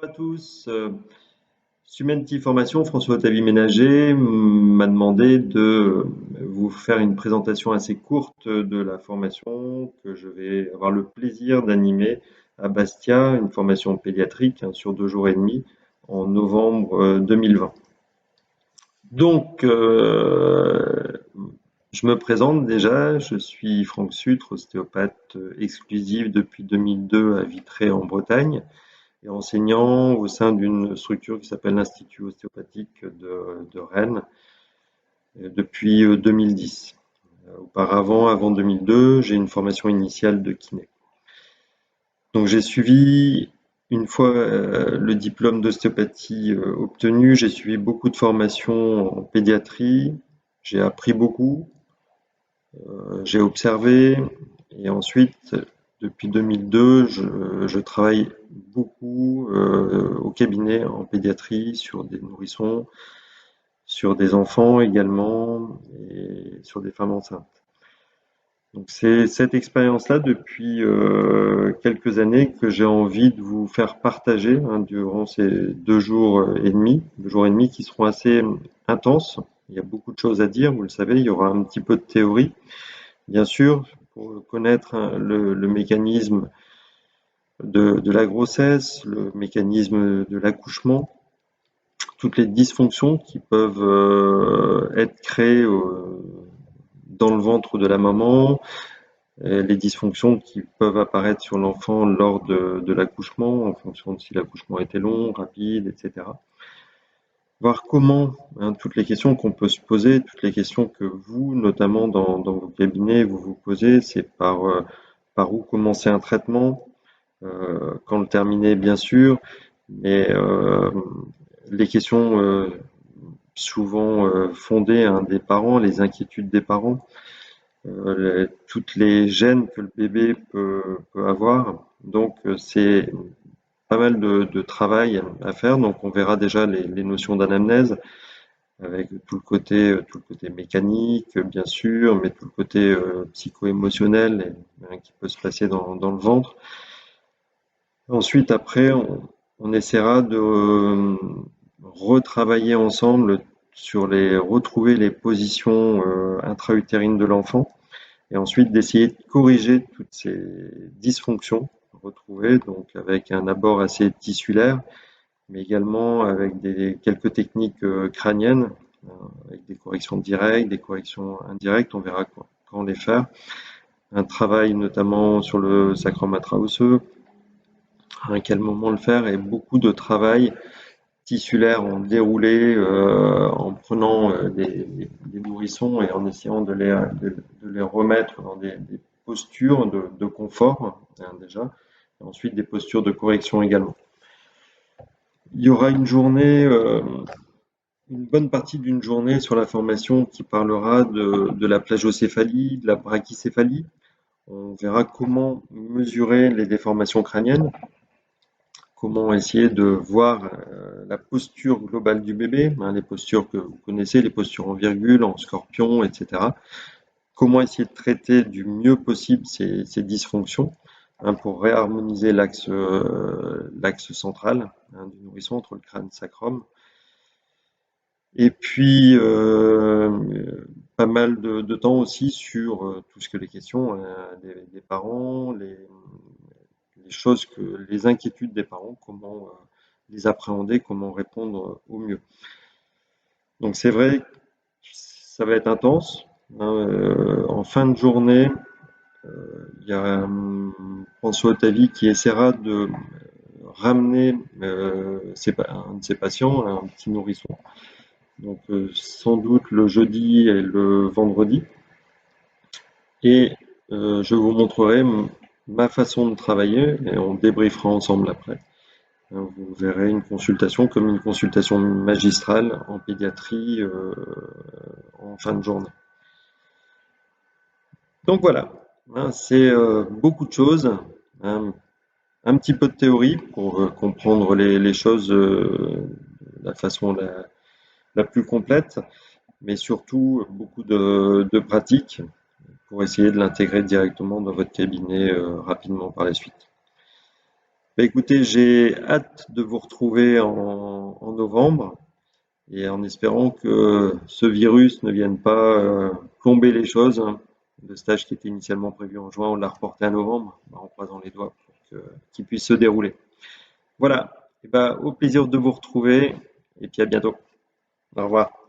Bonjour à tous. Sumenti Formation, François-Otavie Ménager m'a demandé de vous faire une présentation assez courte de la formation que je vais avoir le plaisir d'animer à Bastia, une formation pédiatrique sur 2 jours et demi en novembre 2020. Donc, je me présente déjà, je suis Franck Sutre, ostéopathe exclusif depuis 2002 à Vitré en Bretagne et enseignant au sein d'une structure qui s'appelle l'Institut ostéopathique de Rennes depuis 2010. Auparavant, avant 2002, j'ai une formation initiale de kiné. Donc j'ai suivi, une fois le diplôme d'ostéopathie obtenu, j'ai suivi beaucoup de formations en pédiatrie, j'ai appris beaucoup, j'ai observé et ensuite, depuis 2002, je travaille beaucoup au cabinet en pédiatrie sur des nourrissons, sur des enfants également et sur des femmes enceintes. Donc c'est cette expérience-là depuis quelques années que j'ai envie de vous faire partager durant ces 2 jours et demi, 2 jours et demi qui seront assez intenses. Il y a beaucoup de choses à dire, vous le savez, il y aura un petit peu de théorie. Bien sûr, pour connaître le mécanisme de la grossesse, le mécanisme de l'accouchement, toutes les dysfonctions qui peuvent être créées dans le ventre de la maman, les dysfonctions qui peuvent apparaître sur l'enfant lors de l'accouchement, en fonction de si l'accouchement était long, rapide, etc. Voir comment, toutes les questions qu'on peut se poser, toutes les questions que vous, notamment dans vos cabinets, vous vous posez, c'est par où commencer un traitement, quand le terminer, bien sûr, mais les questions souvent fondées des parents, les inquiétudes des parents, toutes les gênes que le bébé peut avoir. Donc c'est pas mal de travail à faire. Donc on verra déjà les notions d'anamnèse avec tout le côté mécanique, bien sûr, mais tout le côté psycho-émotionnel qui peut se passer dans le ventre. Ensuite, après, on essaiera de retravailler ensemble retrouver les positions intra-utérines de l'enfant et ensuite d'essayer de corriger toutes ces dysfonctions retrouvées, donc avec un abord assez tissulaire, mais également avec quelques techniques crâniennes, avec des corrections directes, des corrections indirectes, on verra quand les faire. Un travail notamment sur le sacrum intra-osseux, à quel moment le faire, et beaucoup de travail tissulaire en déroulé, en prenant des nourrissons et en essayant de les remettre dans des postures de confort, déjà, et ensuite des postures de correction également. Il y aura une bonne partie d'une journée sur la formation qui parlera de la plagiocéphalie, de la brachycéphalie. On verra comment mesurer les déformations crâniennes, comment essayer de voir la posture globale du bébé, les postures que vous connaissez, les postures en virgule, en scorpion, etc. Comment essayer de traiter du mieux possible ces dysfonctions pour réharmoniser l'axe central du nourrisson entre le crâne et le sacrum. Et puis, pas mal de temps aussi sur tout ce que les questions des parents, les inquiétudes des parents, comment les appréhender, comment répondre au mieux. Donc c'est vrai que ça va être intense. En fin de journée, il y a François Otavie qui essaiera de ramener un de ses patients, un petit nourrisson. Donc sans doute le jeudi et le vendredi. Et je vous montrerai ma façon de travailler et on débriefera ensemble après. Vous verrez une consultation comme une consultation magistrale en pédiatrie en fin de journée. Donc voilà, c'est beaucoup de choses, un petit peu de théorie pour comprendre les choses de la façon la plus complète, mais surtout beaucoup de pratique pour essayer de l'intégrer directement dans votre cabinet rapidement par la suite. Bah, écoutez, j'ai hâte de vous retrouver en novembre et en espérant que ce virus ne vienne pas plomber les choses, hein. Le stage qui était initialement prévu en juin, on l'a reporté à novembre, bah, en croisant les doigts pour qu'il puisse se dérouler. Voilà. Et bah, au plaisir de vous retrouver et puis à bientôt. Au revoir.